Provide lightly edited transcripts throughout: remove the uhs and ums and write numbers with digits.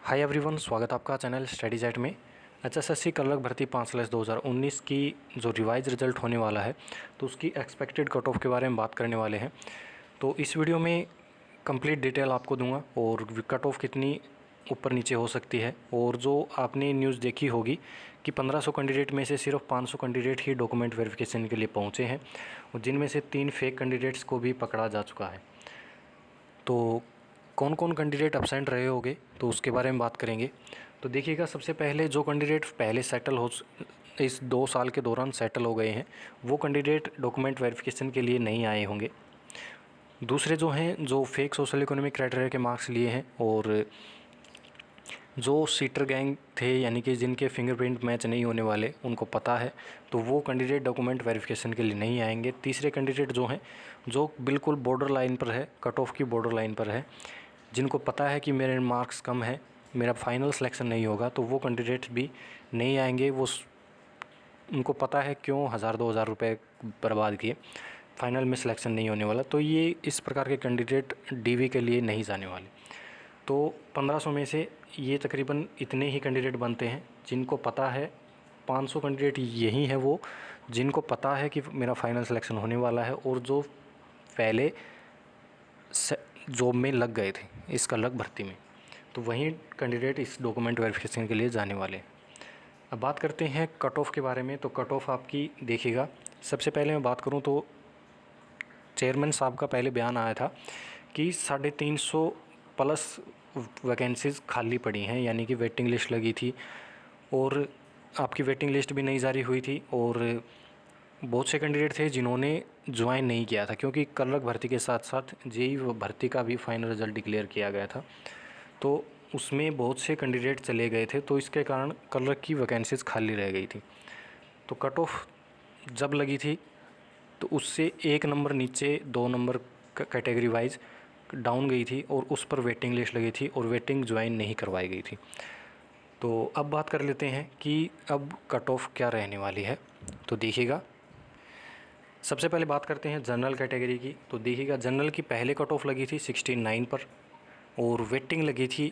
Hi everyone, स्वागत है आपका चैनल स्टडी जेट में। एचएसएससी क्लर्क भर्ती 5/2019 की जो रिवाइज रिज़ल्ट होने वाला है तो उसकी एक्सपेक्टेड कट ऑफ के बारे में बात करने वाले हैं। तो इस वीडियो में कंप्लीट डिटेल आपको दूंगा और कट ऑफ कितनी ऊपर नीचे हो सकती है। और जो आपने न्यूज़ देखी होगी कि 1500 कैंडिडेट में से सिर्फ 500 कैंडिडेट ही डॉक्यूमेंट वेरिफिकेशन के लिए पहुँचे हैं और जिनमें से 3 फेक कैंडिडेट्स को भी पकड़ा जा चुका है। तो कौन कौन कैंडिडेट एब्सेंट रहे होंगे तो उसके बारे में बात करेंगे। तो देखिएगा, सबसे पहले जो कैंडिडेट पहले सेटल हो इस 2 साल के दौरान सेटल हो गए हैं वो कैंडिडेट डॉक्यूमेंट वेरिफिकेशन के लिए नहीं आए होंगे। दूसरे जो हैं जो फेक सोशल इकोनॉमिक क्राइटेरिया के मार्क्स लिए हैं और जो सीटर गैंग थे यानी कि जिनके फिंगरप्रिंट मैच नहीं होने वाले उनको पता है तो वो कैंडिडेट डॉक्यूमेंट वेरिफिकेशन के लिए नहीं आएंगे। तीसरे कैंडिडेट जो हैं जो बिल्कुल बॉर्डर लाइन पर है, कट ऑफ की बॉर्डर लाइन पर है, जिनको पता है कि मेरे मार्क्स कम है, मेरा फाइनल सिलेक्शन नहीं होगा, तो वो कैंडिडेट्स भी नहीं आएंगे। उनको पता है क्यों 1000-2000 रुपये बर्बाद किए, फाइनल में सिलेक्शन नहीं होने वाला, तो ये इस प्रकार के कैंडिडेट डीवी के लिए नहीं जाने वाले। तो 1500 में से ये तकरीबन इतने ही कैंडिडेट बनते हैं जिनको पता है। 500 कैंडिडेट यही है वो जिनको पता है कि मेरा फाइनल सिलेक्शन होने वाला है और जो पहले जॉब में लग गए थे इस क्लर्क भर्ती में, तो वहीं कैंडिडेट इस डॉक्यूमेंट वेरिफिकेशन के लिए जाने वाले हैं। अब बात करते हैं कट ऑफ के बारे में। तो कट ऑफ आपकी देखिएगा, सबसे पहले मैं बात करूं तो चेयरमैन साहब का पहले बयान आया था कि 350 प्लस वैकेंसीज़ खाली पड़ी हैं, यानी कि वेटिंग लिस्ट लगी थी और आपकी वेटिंग लिस्ट भी नहीं जारी हुई थी और बहुत से कैंडिडेट थे जिन्होंने ज्वाइन नहीं किया था क्योंकि क्लर्क भर्ती के साथ साथ जेई भर्ती का भी फाइनल रिज़ल्ट डिक्लेयर किया गया था, तो उसमें बहुत से कैंडिडेट चले गए थे, तो इसके कारण क्लर्क की वैकेंसीज़ खाली रह गई थी। तो कट ऑफ जब लगी थी तो उससे 1 नंबर नीचे 2 नंबर कैटेगरी वाइज डाउन गई थी और उस पर वेटिंग लिस्ट लगी थी और वेटिंग ज्वाइन नहीं करवाई गई थी। तो अब बात कर लेते हैं कि अब कट ऑफ क्या रहने वाली है। तो देखिएगा, सबसे पहले बात करते हैं जनरल कैटेगरी की। तो देखिएगा, जनरल की पहले कट ऑफ लगी थी 69 पर और वेटिंग लगी थी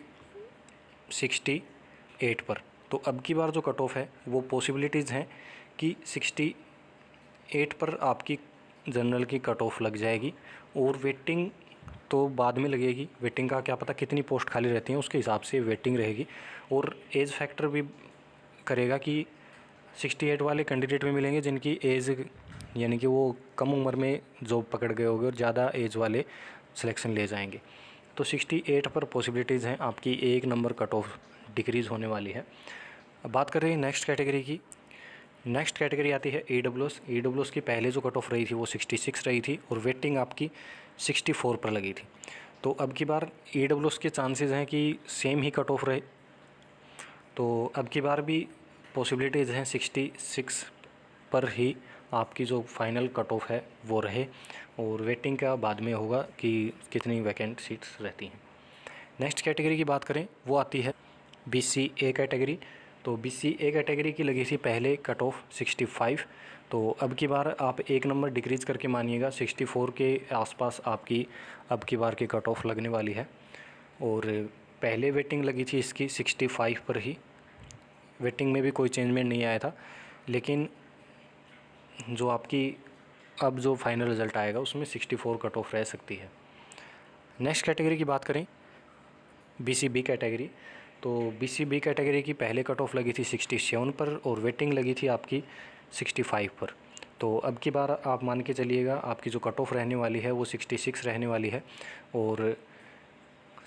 68 पर। तो अब की बार जो कट ऑफ है वो पॉसिबिलिटीज़ हैं कि 68 पर आपकी जनरल की कट ऑफ लग जाएगी और वेटिंग तो बाद में लगेगी। वेटिंग का क्या पता कितनी पोस्ट खाली रहती हैं, उसके हिसाब से वेटिंग रहेगी और एज फैक्टर भी करेगा कि 68 वाले कैंडिडेट भी मिलेंगे जिनकी एज यानी कि वो कम उम्र में जॉब पकड़ गए होंगे और ज़्यादा एज वाले सिलेक्शन ले जाएंगे। तो 68 पर पॉसिबिलिटीज़ हैं आपकी 1 नंबर कट ऑफ डिक्रीज़ होने वाली है। अब बात कर रहे हैं नेक्स्ट कैटेगरी की। नेक्स्ट कैटेगरी आती है ईडब्ल्यूएस। ईडब्ल्यूएस की पहले जो कट ऑफ रही थी वो 66 रही थी और वेटिंग आपकी 64 पर लगी थी। तो अब की बार ईडब्ल्यूएस के चांसेस हैं कि सेम ही कट ऑफ रहे, तो अब की बार भी पॉसिबिलिटीज़ हैं 66 पर ही आपकी जो फाइनल कट ऑफ है वो रहे और वेटिंग का बाद में होगा कि कितनी वैकेंट सीट्स रहती हैं। नेक्स्ट कैटेगरी की बात करें वो आती है BCA कैटेगरी। तो BCA कैटेगरी की लगी थी पहले कट ऑफ 65, तो अब की बार आप 1 नंबर डिक्रीज़ करके मानिएगा 64 के आसपास आपकी अब की बार की कट ऑफ लगने वाली है। और पहले वेटिंग लगी थी इसकी 65 पर ही, वेटिंग में भी कोई चेंजमेंट नहीं आया था, लेकिन जो आपकी अब जो फाइनल रिज़ल्ट आएगा उसमें 64 कट ऑफ रह सकती है। नेक्स्ट कैटेगरी की बात करें BCB कैटेगरी। तो BCB कैटेगरी की पहले कट ऑफ लगी थी 67 पर और वेटिंग लगी थी आपकी 65 पर। तो अब की बार आप मान के चलिएगा आपकी जो कट ऑफ रहने वाली है वो 66 रहने वाली है और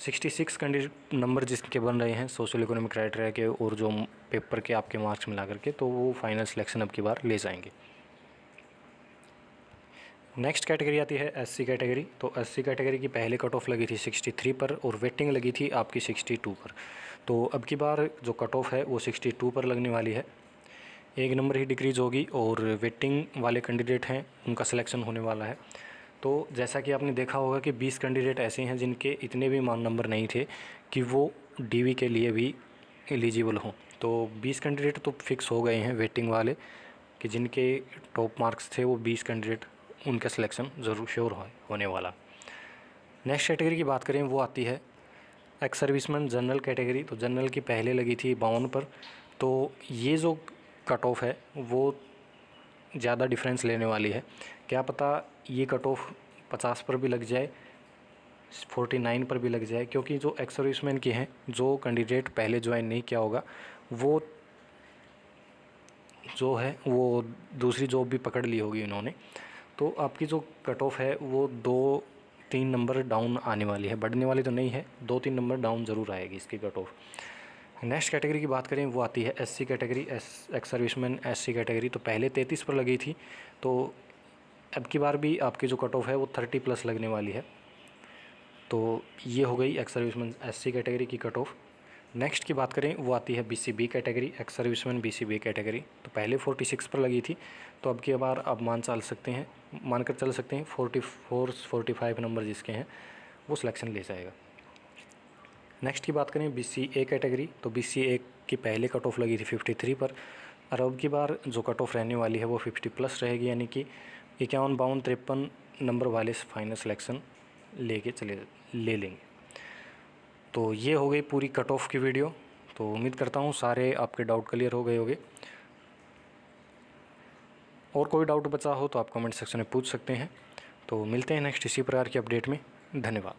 66 कैंडिडेट नंबर जिसके बन रहे हैं सोशल इकोनॉमिक क्राइटेरिया के और जो पेपर के आपके मार्क्स मिला करके, तो वो फाइनल सिलेक्शन अब की बार ले जाएंगे। नेक्स्ट कैटेगरी आती है SC कैटेगरी। तो SC कैटेगरी की पहले कट ऑफ लगी थी 63 पर और वेटिंग लगी थी आपकी 62 पर। तो अब की बार जो कट ऑफ है वो 62 पर लगने वाली है, 1 नंबर ही डिक्रीज़ होगी और वेटिंग वाले कैंडिडेट हैं उनका सिलेक्शन होने वाला है। तो जैसा कि आपने देखा होगा कि 20 कैंडिडेट ऐसे हैं जिनके इतने भी मान नंबर नहीं थे कि वो DV के लिए भी एलिजिबल हों। तो 20 कैंडिडेट तो फिक्स हो गए हैं वेटिंग वाले कि जिनके टॉप मार्क्स थे वो 20 कैंडिडेट, उनका सिलेक्शन ज़रूर श्योर होने वाला। नेक्स्ट कैटेगरी की बात करें वो आती है एक्स सर्विसमैन जनरल कैटेगरी, तो जनरल की पहले लगी थी 52 पर, तो ये जो कट ऑफ है वो ज़्यादा डिफरेंस लेने वाली है। क्या पता ये कट ऑफ 50 पर भी लग जाए, 49 पर भी लग जाए, क्योंकि जो एक्स सर्विसमैन की हैं, जो कैंडिडेट पहले ज्वाइन नहीं किया होगा वो जो है वो दूसरी जॉब भी पकड़ ली होगी इन्होंने, तो आपकी जो कट ऑफ है वो 2-3 नंबर डाउन आने वाली है, बढ़ने वाली तो नहीं है, 2-3 नंबर डाउन ज़रूर आएगी इसकी कट ऑफ। नेक्स्ट कैटेगरी की बात करें वो आती है SC category, ex serviceman SC category. तो पहले 33 पर लगी थी, तो अब की बार भी आपकी जो कट ऑफ है वो 30+ लगने वाली है। तो ये हो गई एक्स सर्विसमैन एससी कैटेगरी की कट ऑफ। नेक्स्ट की बात करें वो आती है BCB category, ex serviceman BCB category. तो पहले 46 पर लगी थी, तो अब की बार आप मानकर चल सकते हैं 44-45 नंबर जिसके हैं वो सिलेक्शन ले जाएगा। नेक्स्ट की बात करें बीसीए कैटेगरी, तो बीसीए की पहले कट ऑफ लगी थी 53 पर, और अब की बार जो कट ऑफ रहने वाली है वो 50+ रहेगी, यानी कि 51, 52, 53 नंबर वाले फाइनल सिलेक्शन ले लेंगे। तो ये हो गई पूरी कट ऑफ की वीडियो। तो उम्मीद करता हूँ सारे आपके डाउट क्लियर हो गए होंगे। और कोई डाउट बचा हो तो आप कमेंट सेक्शन में पूछ सकते हैं। तो मिलते हैं नेक्स्ट इसी प्रकार की अपडेट में। धन्यवाद।